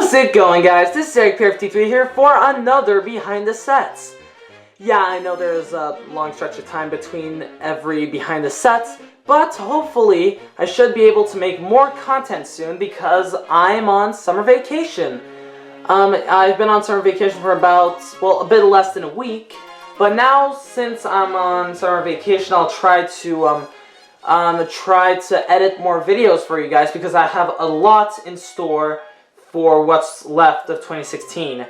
How's it going, guys? This is eric-pierre here for another Behind the Sets. Yeah, I know there's a long stretch of time between every Behind the Sets, but hopefully I should be able to make more content soon because I'm on summer vacation. I've been on summer vacation for about, well, a bit less than a week, but now since I'm on summer vacation, I'll try to edit more videos for you guys because I have a lot in store for what's left of 2016.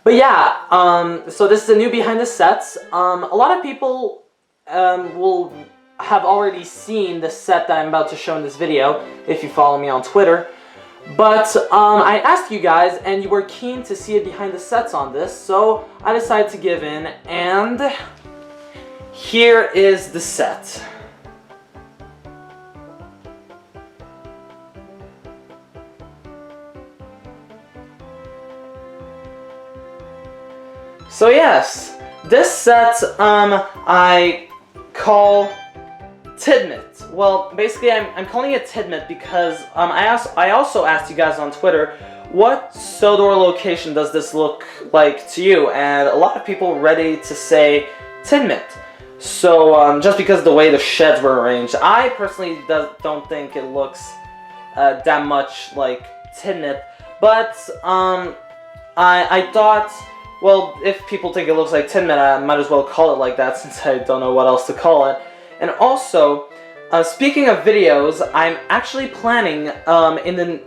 But yeah, so this is a new Behind the Sets. A lot of people will have already seen the set that I'm about to show in this video if you follow me on Twitter. But I asked you guys and you were keen to see a Behind the Sets on this, so I decided to give in, and here is the set. So yes, this set I call Tidmouth. Well, basically I'm calling it Tidmouth because I also asked you guys on Twitter, what Sodor location does this look like to you? And a lot of people ready to say Tidmouth. So just because of the way the sheds were arranged, I personally don't think it looks that much like Tidmouth. But I thought, well, if people think it looks like Tidmouth, I might as well call it like that since I don't know what else to call it. And also, speaking of videos, I'm actually planning in the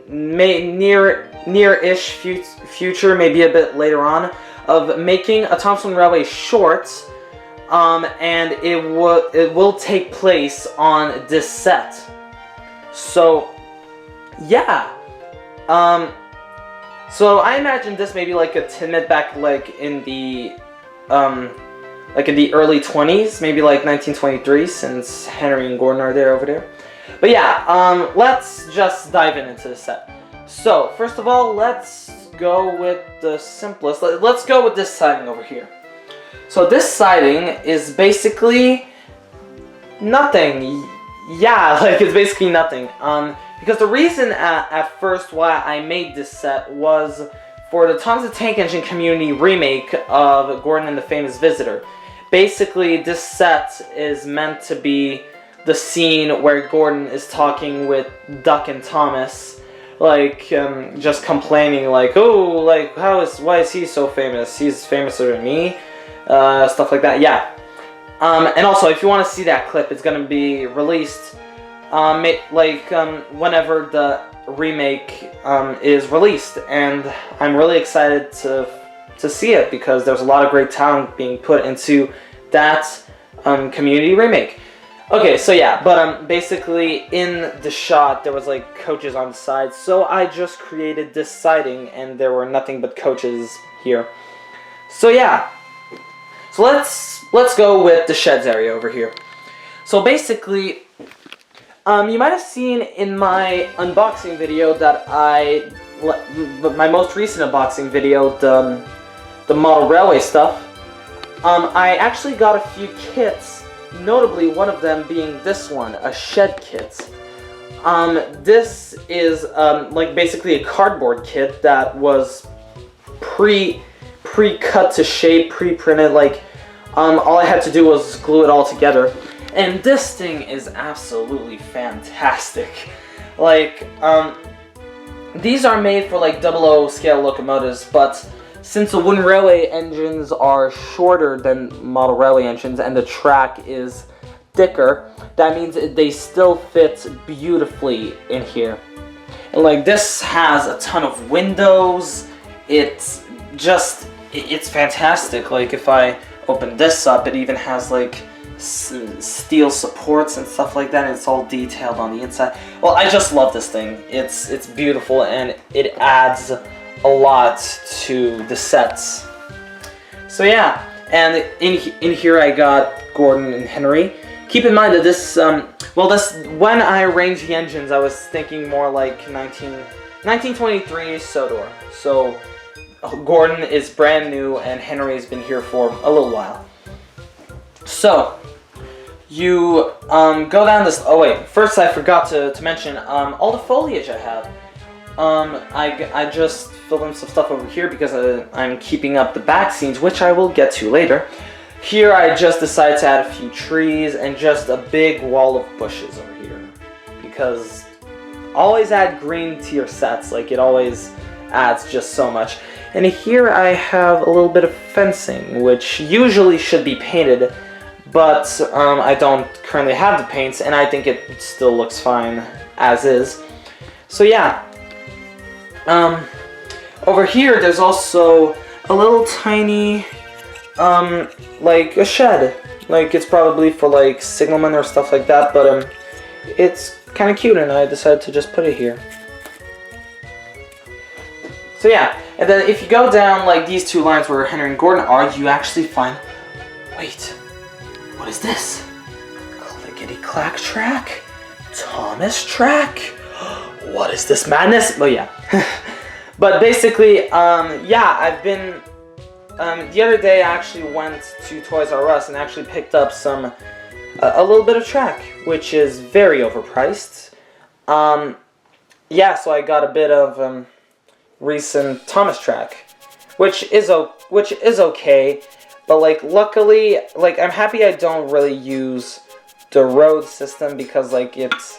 near-ish future, maybe a bit later on, of making a Thompson Railway short, and it will take place on this set. So, yeah. So I imagine this maybe like a Tidmouth back like in the early 20s, maybe like 1923, since Henry and Gordon are over there. But yeah, let's just dive into the set. So first of all, let's go with the simplest. Let's go with this siding over here. So this siding is basically nothing. Yeah, like it's basically nothing. Because the reason at first why I made this set was for the Thompson Tank Engine Community remake of Gordon and the Famous Visitor. Basically, this set is meant to be the scene where Gordon is talking with Duck and Thomas, like just complaining, like, oh, like why is he so famous? He's famouser than me, stuff like that. Yeah. And also, if you want to see that clip, it's gonna be released whenever the remake is released, and I'm really excited to see it because there's a lot of great talent being put into that community remake. Okay, so yeah, but basically in the shot there was like coaches on the side, so I just created this siding and there were nothing but coaches here. So yeah, so let's go with the sheds area over here. So basically, you might have seen in my unboxing video that my most recent unboxing video, the model railway stuff, I actually got a few kits, notably one of them being this one, a shed kit. This is like basically a cardboard kit that was pre-cut to shape, pre-printed, like all I had to do was glue it all together. And this thing is absolutely fantastic. Like, these are made for like 00 scale locomotives, but since the wooden railway engines are shorter than model railway engines and the track is thicker, that means they still fit beautifully in here. And like, this has a ton of windows. It's fantastic. Like, if I open this up, it even has like steel supports and stuff like that, and it's all detailed on the inside. Well, I just love this thing. It's beautiful and it adds a lot to the sets. So yeah, and in here I got Gordon and Henry. Keep in mind that this when I arranged the engines, I was thinking more like 1923 Sodor. So Gordon is brand new and Henry's been here for a little while. So you go down this. Oh wait, first I forgot to mention all the foliage I have. I just filled in some stuff over here because I'm keeping up the back scenes, which I will get to later. Here I just decided to add a few trees and just a big wall of bushes over here. Because always add green to your sets, like it always adds just so much. And here I have a little bit of fencing, which usually should be painted, but I don't currently have the paints, and I think it still looks fine as is. So yeah. Over here there's also a little tiny, like a shed. Like it's probably for like signalmen or stuff like that, but it's kind of cute and I decided to just put it here. So yeah, and then if you go down like these two lines where Henry and Gordon are, you actually find, wait, what is this? Clickety-clack track? Thomas track? What is this madness? Well, yeah. But basically, yeah, I've been, the other day I actually went to Toys R Us and actually picked up some, a little bit of track, which is very overpriced. Yeah, so I got a bit of, recent Thomas track, which is okay, but like luckily, like I'm happy I don't really use the road system because like it's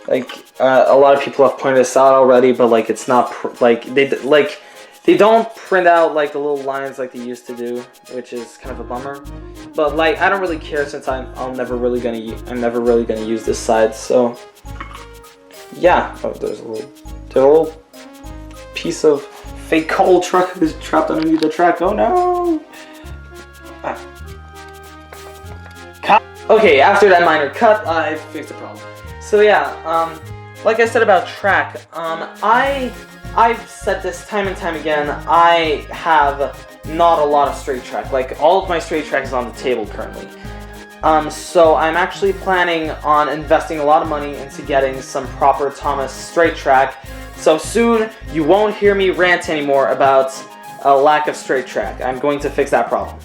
like a lot of people have pointed this out already, but like it's not they don't print out like the little lines like they used to do, which is kind of a bummer. But like I don't really care since I'm never really gonna use this side. So yeah, oh, there's a little piece of fake coal truck is trapped underneath the track. Oh no! Cut. Okay, after that minor cut, I fixed the problem. So yeah, like I said about track, I've said this time and time again, I have not a lot of straight track. Like all of my straight track is on the table currently. So I'm actually planning on investing a lot of money into getting some proper Thomas straight track. So soon, you won't hear me rant anymore about a lack of straight track. I'm going to fix that problem.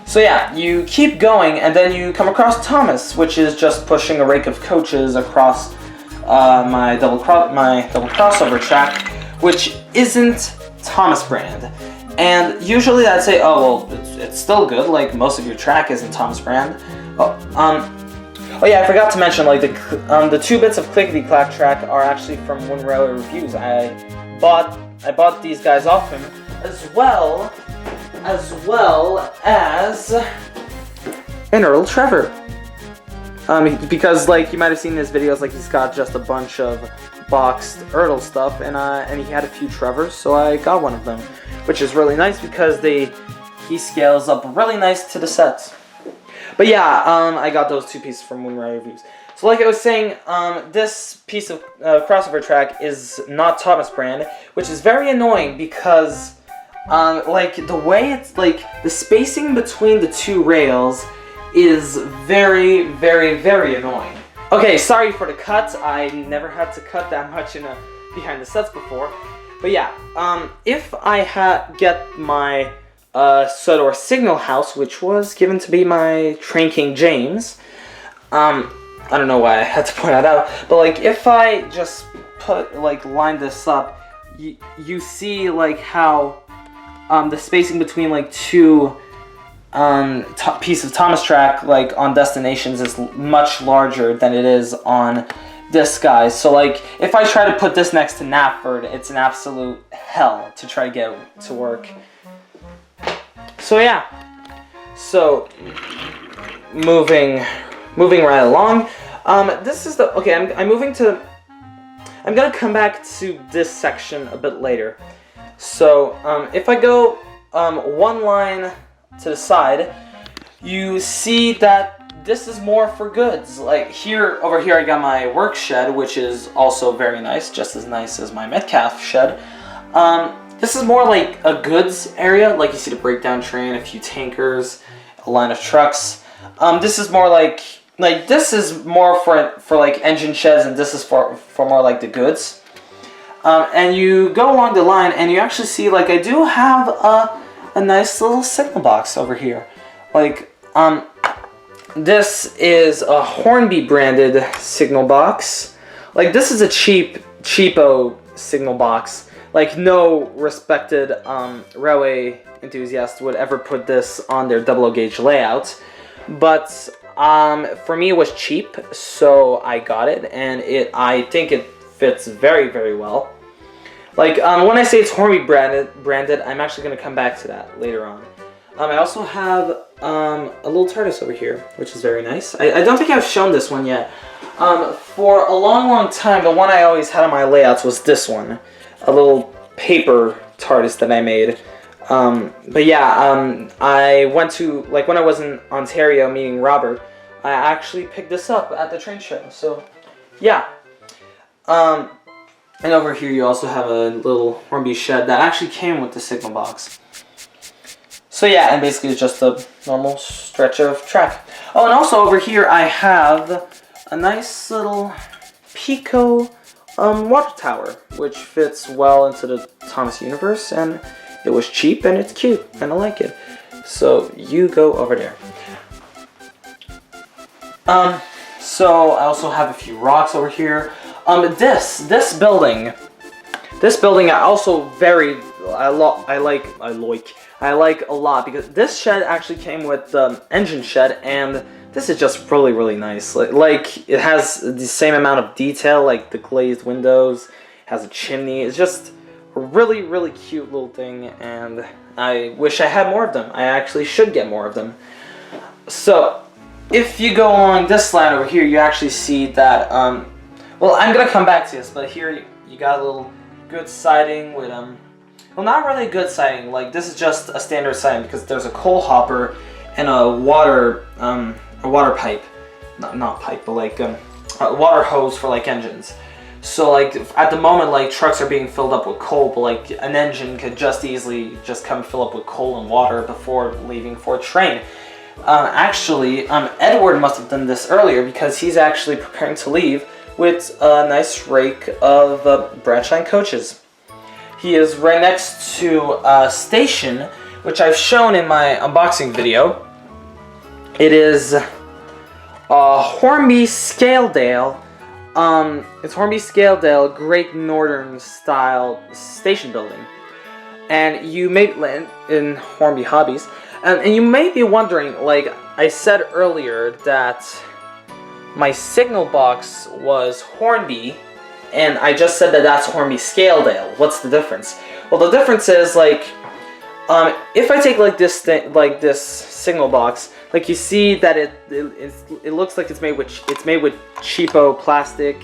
So yeah, you keep going, and then you come across Thomas, which is just pushing a rake of coaches across my double crossover track, which isn't Thomas brand. And usually I'd say, oh well, it's still good. Like most of your track isn't Thomas brand. Oh yeah, I forgot to mention, like the 2 bits of Clickety Clack track are actually from One Railway Reviews. I bought these guys off him, as well as an Earl Trevor. Because like you might have seen in his videos, like he's got just a bunch of boxed Ertl stuff, and he had a few Trevors, so I got one of them, which is really nice because he scales up really nice to the sets. But yeah, I got those 2 pieces from Moonrise Reviews. So like I was saying, this piece of crossover track is not Thomas brand, which is very annoying because, like the way it's like the spacing between the 2 rails is very, very, very annoying. Okay, sorry for the cut. I never had to cut that much in a behind the sets before. But yeah, if I get my Sodor Signal House, which was given to be my Train King James. I don't know why I had to point that out, but like if I just line this up, you see like how the spacing between like 2 pieces of Thomas track like on Destinations is much larger than it is on this guy. So like if I try to put this next to Knapford, it's an absolute hell to try to get to work. So yeah, so moving right along. This is the okay. I'm gonna come back to this section a bit later. So if I go 1 line to the side, you see that this is more for goods. Like over here, I got my work shed, which is also very nice, just as nice as my Metcalf shed. This is more like a goods area, like you see the breakdown train, a few tankers, a line of trucks. This is more like this is more for like engine sheds, and this is for more like the goods. And you go along the line, and you actually see like I do have a nice little signal box over here. Like this is a Hornby branded signal box. Like this is a cheap cheapo signal box. Like, no respected railway enthusiast would ever put this on their double gauge layout. But for me, it was cheap, so I got it, and I think it fits very, very well. Like, when I say it's Hornby branded, I'm actually going to come back to that later on. I also have a little TARDIS over here, which is very nice. I don't think I've shown this one yet. For a long, long time, the one I always had on my layouts was this one. A little paper TARDIS that I made. But yeah, I went to, like, when I was in Ontario meeting Robert, I actually picked this up at the train show. So, yeah. And over here you also have a little Hornby shed that actually came with the signal box. So yeah, and basically it's just a normal stretch of track. Oh, and also over here I have a nice little Pico water tower, which fits well into the Thomas universe, and it was cheap and it's cute and I like it. So you go over there. So I also have a few rocks over here. This building I also I like a lot, because this shed actually came with the engine shed, and this is just really, really nice. Like it has the same amount of detail, like the glazed windows, has a chimney. It's just a really, really cute little thing, and I wish I had more of them. I actually should get more of them. So if you go along this line over here, you actually see that, well, I'm gonna come back to this, but here you got a little good siding with, well, not really good siding. Like, this is just a standard siding because there's a coal hopper and a water pipe, not pipe, but like a water hose for like engines. So like at the moment, like trucks are being filled up with coal, but like an engine could just easily just come fill up with coal and water before leaving for a train. Actually, Edward must have done this earlier because he's actually preparing to leave with a nice rake of branch line coaches. He is right next to a station, which I've shown in my unboxing video. It is Hornby Scaledale. It's Hornby Scaledale Great Northern style station building. And you may in Hornby Hobbies. And you may be wondering, like I said earlier, that my signal box was Hornby, and I just said that that's Hornby Scaledale. What's the difference? Well, the difference is, like, if I take like this thing, like this signal box, like you see that it looks like it's made with cheapo plastic.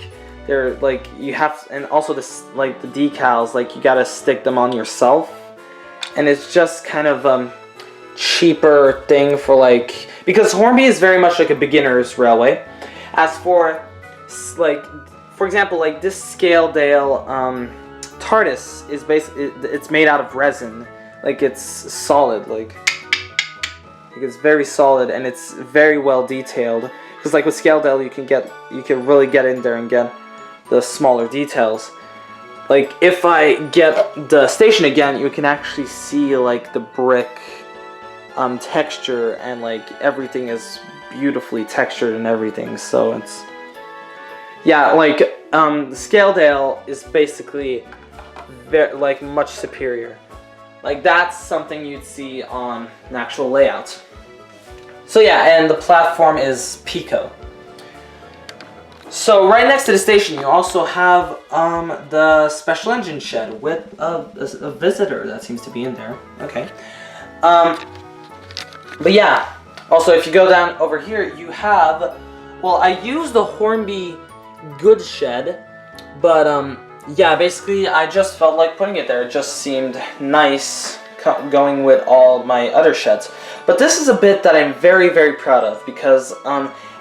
They're like, you have, and also this, like the decals, like you gotta stick them on yourself, and it's just kind of cheaper thing for, like, because Hornby is very much like a beginner's railway. As for, like, for example, like this Scaledale TARDIS is basically, it's made out of resin. Like, it's solid, like it's very solid, and it's very well detailed. Because like with Scaledale, you can really get in there and get the smaller details. Like if I get the station again, you can actually see like the brick texture, and like everything is beautifully textured and everything. So it's, yeah, like the Scaledale is basically very, like, much superior. Like that's something you'd see on an actual layout. So yeah, and the platform is Pico. So right next to the station, you also have the special engine shed with a visitor that seems to be in there. Okay. But yeah, also if you go down over here, you have, well, I used the Hornby goods shed, but yeah, basically I just felt like putting it there. It just seemed nice going with all my other sheds. But this is a bit that I'm very, very proud of, because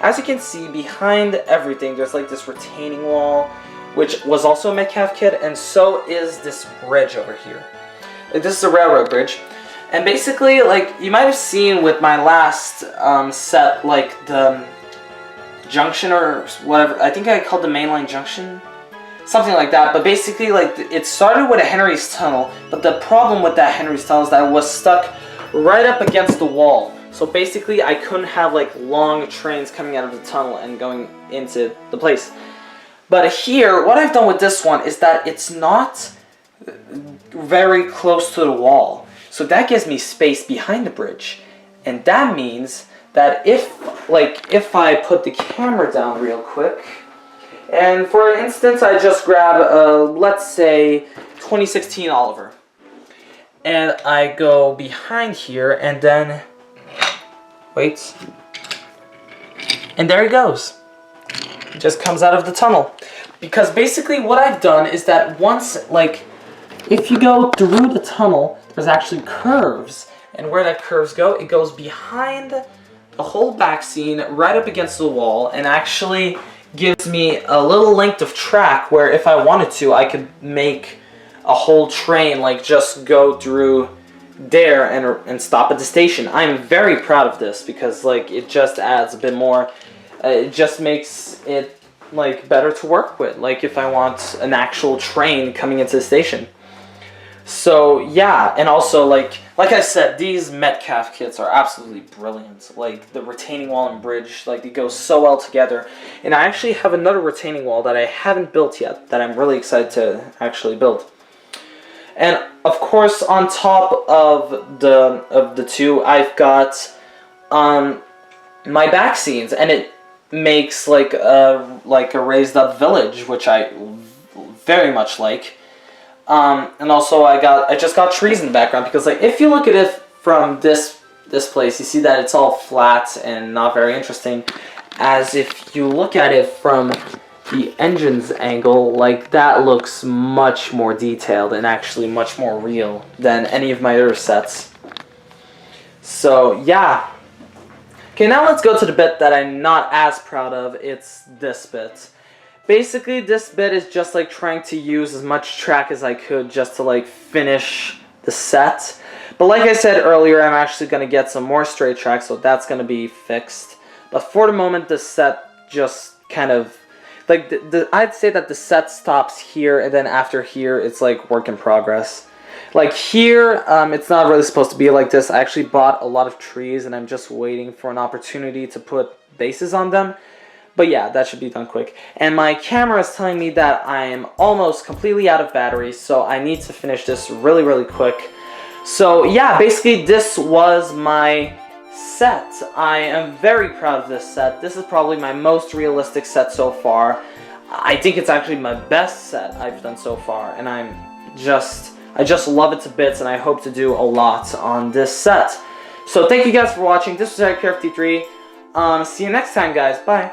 as you can see, behind everything there's like this retaining wall, which was also a Metcalf kit, and so is this bridge over here. Like, this is a railroad bridge. And basically, like, you might have seen with my last set, like the junction or whatever, I think I called the mainline junction, something like that. But basically, like, it started with a Henry's tunnel, but the problem with that Henry's tunnel is that it was stuck right up against the wall. So basically, I couldn't have like long trains coming out of the tunnel and going into the place. But here, what I've done with this one is that it's not very close to the wall. So that gives me space behind the bridge. And that means that if I put the camera down real quick, and for instance, I just grab let's say 2016 Oliver, and I go behind here, and then wait, and there he goes. It just comes out of the tunnel. Because basically what I've done is that once, if you go through the tunnel, there's actually curves, and where that curves go, it goes behind the whole back scene, right up against the wall, and actually gives me a little length of track where if I wanted to, I could make a whole train just go through there and stop at the station. I'm very proud of this because it just adds a bit more, it just makes it better to work with, if I want an actual train coming into the station. So yeah, and also like I said, these Metcalf kits are absolutely brilliant. The retaining wall and bridge, it goes so well together. And I actually have another retaining wall that I haven't built yet that I'm really excited to actually build. And of course, on top of the two, I've got my back scenes, and it makes a raised up village, which I very much like. And also I just got trees in the background because if you look at it from this place, you see that it's all flat and not very interesting. As if you look at it from the engine's angle, that looks much more detailed and actually much more real than any of my other sets. So yeah. Okay, now let's go to the bit that I'm not as proud of. It's this bit. Basically, this bit is just trying to use as much track as I could just to finish the set. But like I said earlier, I'm actually going to get some more straight tracks, so that's going to be fixed. But for the moment, the set just kind of, I'd say that the set stops here, and then after here, it's work in progress. Here, it's not really supposed to be like this. I actually bought a lot of trees, and I'm just waiting for an opportunity to put bases on them. But yeah, that should be done quick. And my camera is telling me that I'm almost completely out of batteries, so I need to finish this really, really quick. So yeah, basically this was my set. I am very proud of this set. This is probably my most realistic set so far. I think it's actually my best set I've done so far, and I just love it to bits, and I hope to do a lot on this set. So thank you guys for watching. This was eric-pierre 53. See you next time, guys. Bye.